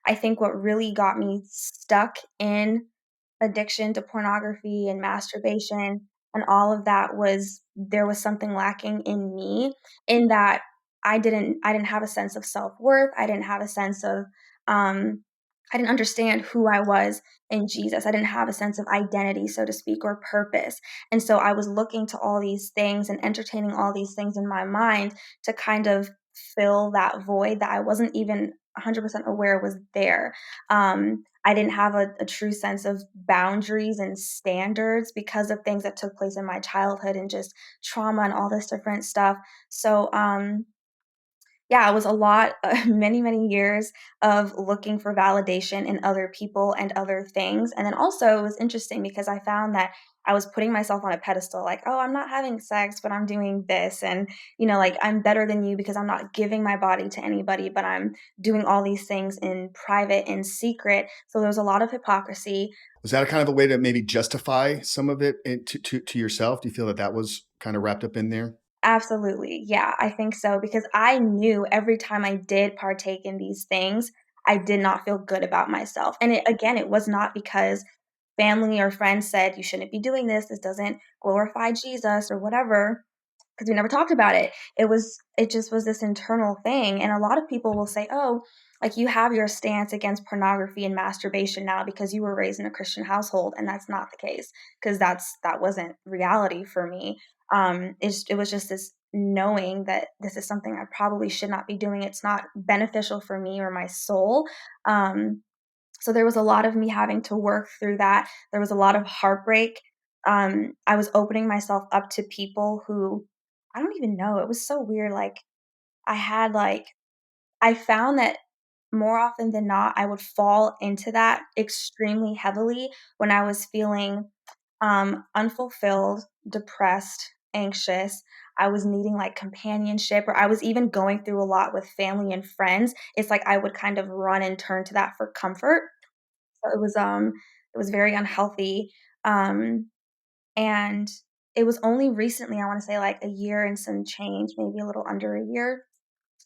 I think what really got me stuck in addiction to pornography and masturbation and all of that was there was something lacking in me in that I didn't have a sense of self-worth. I didn't have a sense of um I didn't understand who I was in Jesus. I didn't have a sense of identity, so to speak, or purpose. And so I was looking to all these things and entertaining all these things in my mind to kind of fill that void that I wasn't even 100% aware was there. I didn't have a true sense of boundaries and standards because of things that took place in my childhood and just trauma and all this different stuff. So, yeah, it was a lot, many, many years of looking for validation in other people and other things. And then also, it was interesting because I found that I was putting myself on a pedestal, like, oh, I'm not having sex, but I'm doing this. And, like, I'm better than you because I'm not giving my body to anybody, but I'm doing all these things in private, in secret. So there was a lot of hypocrisy. Was that a kind of a way to maybe justify some of it to yourself? Do you feel that that was kind of wrapped up in there? Absolutely. Yeah, I think so because I knew every time I did partake in these things, I did not feel good about myself. And it was not because family or friends said, you shouldn't be doing this. This doesn't glorify Jesus or whatever, because we never talked about it. It just was this internal thing. And a lot of people will say, oh, like you have your stance against pornography and masturbation now because you were raised in a Christian household. And that's not the case because that wasn't reality for me. It was just this knowing that this is something I probably should not be doing. It's not beneficial for me or my soul. Um, so there was a lot of me having to work through that. There was a lot of heartbreak. I was opening myself up to people who I don't even know. It was so weird. Like I had like I found that more often than not, I would fall into that extremely heavily when I was feeling unfulfilled, depressed, anxious. I was needing like companionship, or I was even going through a lot with family and friends. It's like I would kind of run and turn to that for comfort. So it was very unhealthy, um, and it was only recently, I wanna say, like, a year and some change, maybe a little under a year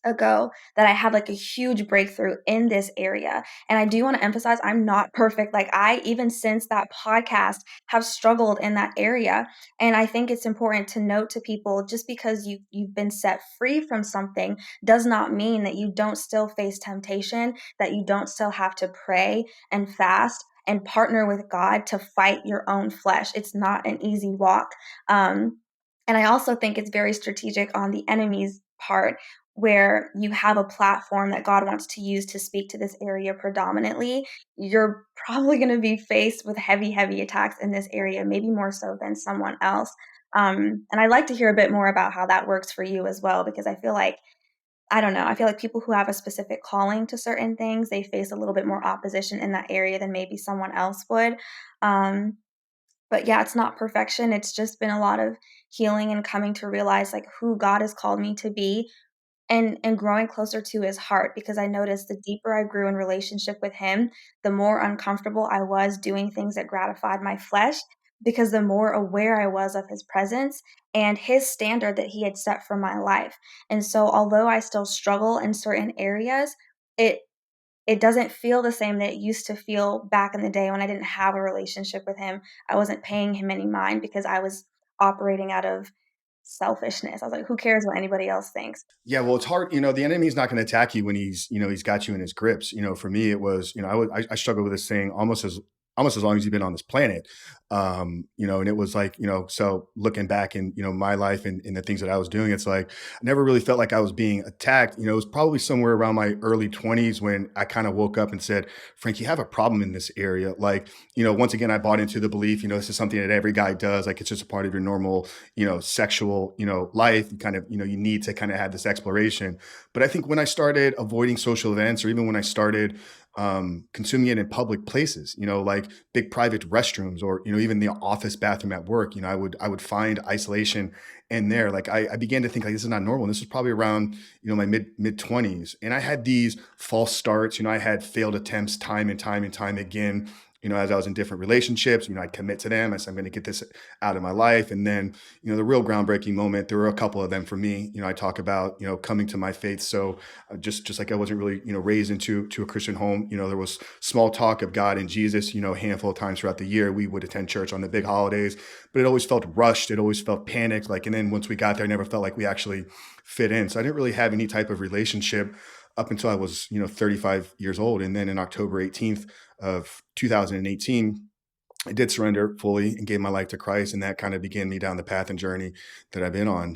ago, that I had, like, a huge breakthrough in this area, and I do wanna emphasize I'm not perfect, like, I even since that podcast, have struggled in that area, and I think it's important to note to people just because you've been set free from something does not mean that you don't still face temptation, that you don't still have to pray and fast and partner with God to fight your own flesh. It's not an easy walk. Um, and I also think it's very strategic on the enemy's part where you have a platform that God wants to use to speak to this area predominantly. You're probably going to be faced with heavy, heavy attacks in this area, maybe more so than someone else. And I'd like to hear a bit more about how that works for you as well, because I feel like I don't know. I feel like people who have a specific calling to certain things, they face a little bit more opposition in that area than maybe someone else would. Um, but yeah, it's not perfection. It's just been a lot of healing and coming to realize like who God has called me to be and growing closer to his heart because I noticed the deeper I grew in relationship with him, the more uncomfortable I was doing things that gratified my flesh because the more aware I was of his presence and his standard that he had set for my life. And so although I still struggle in certain areas, it it doesn't feel the same that it used to feel back in the day when I didn't have a relationship with him. I wasn't paying him any mind because I was operating out of selfishness. I was like, who cares what anybody else thinks? Yeah, well, it's hard. The enemy's not going to attack you when he's got you in his grips. For me, it was, I struggled with this thing almost as long as you've been on this planet. And it was like, so looking back in, my life and the things that I was doing, it's like, I never really felt like I was being attacked. It was probably somewhere around my early 20s when I kind of woke up and said, Frank, you have a problem in this area. Like, once again, I bought into the belief, this is something that every guy does. Like, it's just a part of your normal, sexual, life. You kind of, you need to kind of have this exploration. But I think when I started avoiding social events, or even when I started consuming it in public places, like big private restrooms, or even the office bathroom at work, I would find isolation in there. Like I began to think like this is not normal. And this was probably around my mid 20s, and I had these false starts. I had failed attempts time and time and time again. as I was in different relationships, I'd commit to them. I said, I'm going to get this out of my life. And then, the real groundbreaking moment, there were a couple of them for me. I talk about, coming to my faith. So just like I wasn't really, raised into a Christian home, there was small talk of God and Jesus, a handful of times throughout the year. We would attend church on the big holidays, but it always felt rushed. It always felt panicked. Like, and then once we got there, I never felt like we actually fit in. So I didn't really have any type of relationship up until I was, 35 years old. And then in October 18th of 2018, I did surrender fully and gave my life to Christ. And that kind of began me down the path and journey that I've been on.